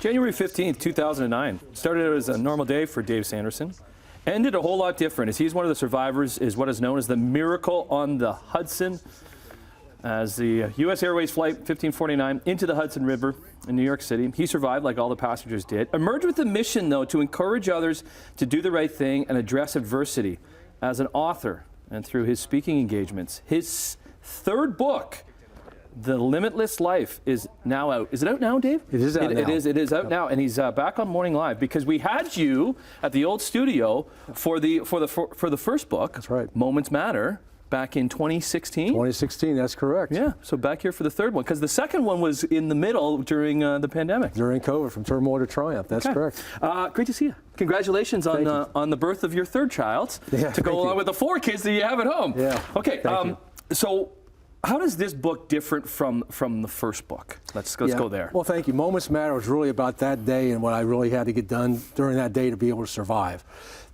January 15th, 2009. Started out as a normal day for Dave Sanderson. Ended a whole lot different, as he's one of the survivors, is what is known as the miracle on the Hudson, as the U.S. Airways flight 1549 into the Hudson River in New York City. He survived like all the passengers did. Emerged with a mission, though, to encourage others to do the right thing and address adversity. As an author and through his speaking engagements, his third book, The Limitless Life, is now out. Is it out now, Dave? It is out now. It is out now, and he's back on Morning Live because we had you at the old studio for the first book. That's right. Moments Matter, back in 2016. 2016, that's correct. Yeah, so back here for the third one, because the second one was in the middle during the pandemic. During COVID, from turmoil to triumph. That's correct. Great to see you. Congratulations on the birth of your third child, to go along with the 4 kids that you have at home. Yeah. Okay. So, how does this book different from the first book? Let's go there. Well, thank you. Moments Matter was really about that day and what I really had to get done during that day to be able to survive.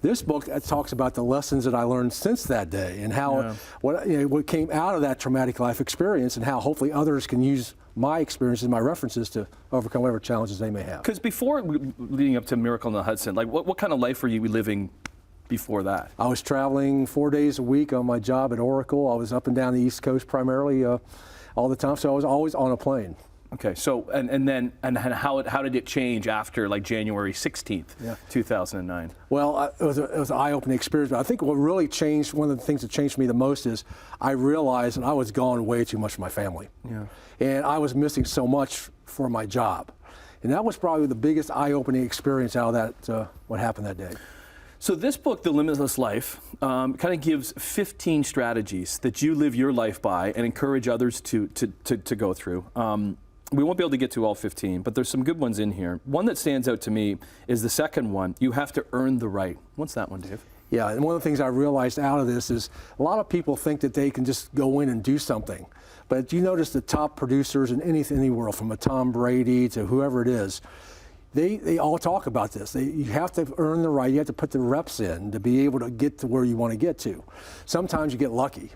This book talks about the lessons that I learned since that day and how what came out of that traumatic life experience, and how hopefully others can use my experiences, my references, to overcome whatever challenges they may have. Because before leading up to Miracle on the Hudson, like what kind of life were you living before that? I was traveling 4 days a week on my job at Oracle. I was up and down the East Coast primarily all the time, so I was always on a plane. Okay, so and how did it change after like January 16th, 2009? Well, it was an eye-opening experience, but I think what really changed, one of the things that changed for me the most, is I realized that I was gone way too much from my family. Yeah. And I was missing so much for my job. And that was probably the biggest eye-opening experience out of that, what happened that day. So this book, The Limitless Life, kind of gives 15 strategies that you live your life by and encourage others to go through. We won't be able to get to all 15, but there's some good ones in here. One that stands out to me is the second one. You have to earn the right. What's that one, Dave? Yeah, and one of the things I realized out of this is a lot of people think that they can just go in and do something. But you notice the top producers in any world, from a Tom Brady to whoever it is, they all talk about this. You have to earn the right. You have to put the reps in to be able to get to where you want to get to. Sometimes you get lucky.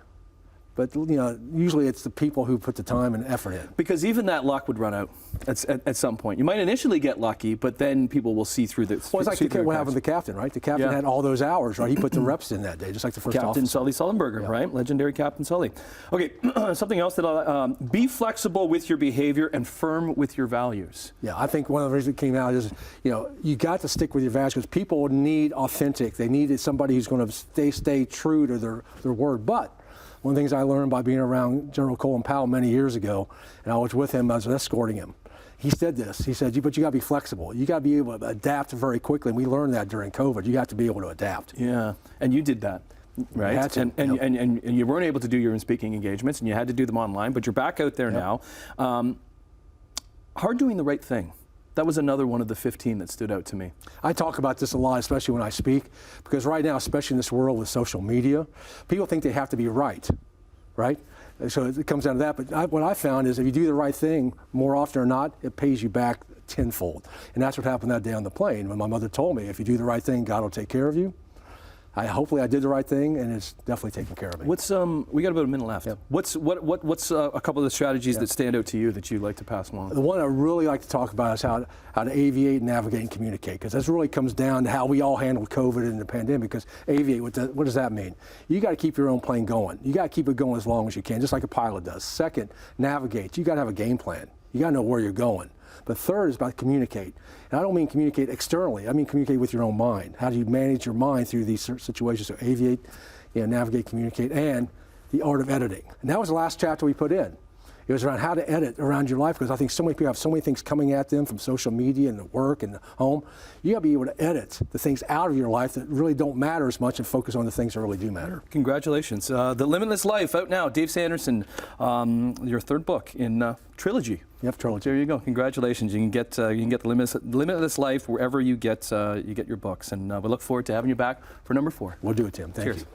But usually it's the people who put the time and effort in. Because even that luck would run out at some point. You might initially get lucky, but then people will see through the. Well, it's like what happened to the captain, right? The captain had all those hours, right? He put the reps in that day, just like the first Captain Sully Sullengberger, right? Legendary Captain Sully. Okay, something else that be flexible with your behavior and firm with your values. Yeah, I think one of the reasons it came out is, you got to stick with your values, because people need authentic. They need somebody who's going to stay true to their word. But one of the things I learned by being around General Colin Powell many years ago, and I was with him, I was escorting him. He said this, he said, but you got to be flexible. You got to be able to adapt very quickly, and we learned that during COVID. You got to be able to adapt. Yeah, and you did that, right? And you weren't able to do your own speaking engagements, and you had to do them online, but you're back out there now. Hard doing the right thing. That was another one of the 15 that stood out to me. I talk about this a lot, especially when I speak, because right now, especially in this world with social media, people think they have to be right? So it comes down to that. But what I found is if you do the right thing, more often or not, it pays you back tenfold. And that's what happened that day on the plane, when my mother told me, if you do the right thing, God will take care of you. Hopefully I did the right thing, and it's definitely taking care of me. We got about a minute left. Yep. What's a couple of the strategies that stand out to you that you'd like to pass along? The one I really like to talk about is how to aviate, navigate, and communicate, because this really comes down to how we all handled COVID and the pandemic. Because aviate, what does that mean? You got to keep your own plane going. You got to keep it going as long as you can, just like a pilot does. Second, navigate. You got to have a game plan. You got to know where you're going. But third is about communicate. And I don't mean communicate externally. I mean communicate with your own mind. How do you manage your mind through these situations? So aviate, navigate, communicate, and the art of editing. And that was the last chapter we put in. It was around how to edit around your life, because I think so many people have so many things coming at them from social media and the work and the home. You got to be able to edit the things out of your life that really don't matter as much and focus on the things that really do matter. Congratulations. The Limitless Life, out now. Dave Sanderson, your third book in trilogy. Yep, trilogy. There you go. Congratulations. You can get the Limitless Life wherever you get your books, and we look forward to having you back for number 4. We'll do it, Tim. Thank you.